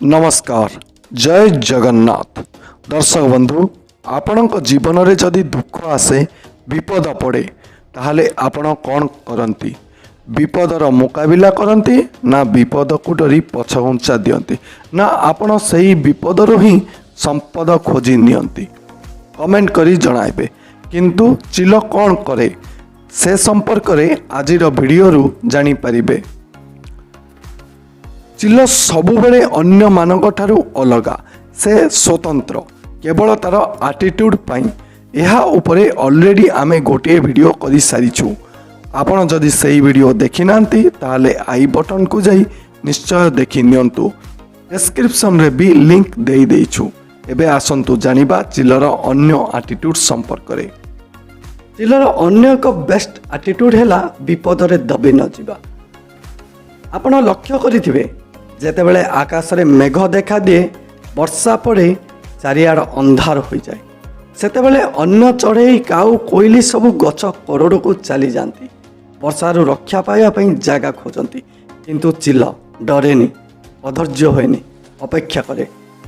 नमस्कार जय जगन्नाथ दर्शक बंधु आपणक जीवन में जदि दुख आसे विपद पड़े ताहले आपण कौन करती विपदर मुकाबिला करती ना विपद को डरी पछघुंचा दियंती ना आपण सही विपदर ही संपद खोजी नियंती कमेंट करी जणाइबे किंतु चिल कौन करे से संपर्क में आजिर वीडियो जानी परिबे। चिल सबुबले अन्य मानक ठारू अलगा से स्वतंत्र केवल तार आटिट्यूड पाई यह उपरे ऑलरेडी आमे गोटे वीडियो करि सारिछु। आपण जदि सही वीडियो देखि नांती ताले आई बटन को जाई निश्चय देखि नियंतु। डिस्क्रिप्शन रे भी लिंक देई देइछु। एबे आसंतु जानिबा चिलर अन्य आटिट्यूड संपर्क रे। चिलर अन्य एक बेस्ट आटिट्यूड हैला विपद रे दबे न जिबा। आपण लक्ष्य करिथिबे जेतेबेले आकाश रे मेघ देखा दिए वर्षा पड़े चारिआड़ अंधार हो जाए सेतेबेले अन्न चढ़ई काऊ कोइली सबु गछ करोड़ को चली जाती वर्षारू रक्षा पाइबा जगह खोजती किंतु चिल डरेनी अधैर्य होएनी अपेक्षा करे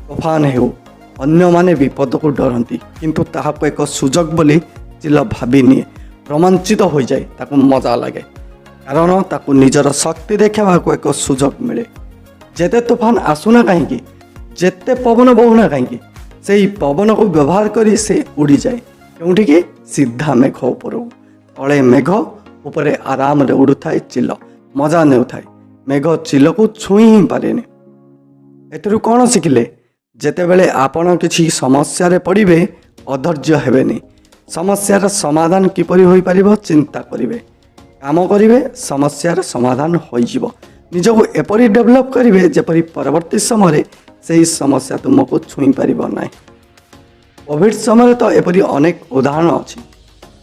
तूफान हेउ अन्य माने विपद को डरती किंतु ताहाको एक सुजोग बोली चिल भाबी निए रोमांचित हो जाए ताकू मजा लगे कारण ताकू निजर शक्ति देखाबाको एक सुजोग मिले। जेते तूफान आसुना कहीं जेते पवन बहुना कहीं से पवन को व्यवहार करी से उड़ी जाए क्योंकि कि सीधा मेघ उपर तले मेघ उपरे आराम रे उड़ू थाए चिल मजा नेउ थाए मेघ चिल को छुई ही पारे। एतरु कौन शिखिले जेते बेले आपण किसी समस्या रे पड़िबे अधैर्य हेबेनी समस्यार समाधान किपरि होई परिबो चिंता करिवे काम करिवे समस्यार समाधान होई जिवो निजको एपरी डेभलप करेंगे जेपरी परवर्ती समय से समस्या तुमको छुई पार ना। कोविड समय तो एपरी अनेक उदाहरण अच्छी।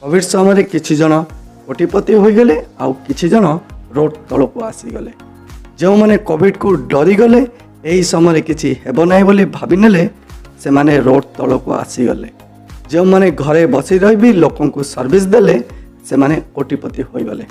कोविड समय किसी जन कोटिपति हो गले आउ किसी जन रोड तल को आसीगले जो मैंने कोविड को डरीगले यही समय किसी हेब ना बोली भावी नेले से माने रोड तल को आसीगले जो मैंने घरे बसी रही लोक सर्विस देले से माने कोटिपति हो गले।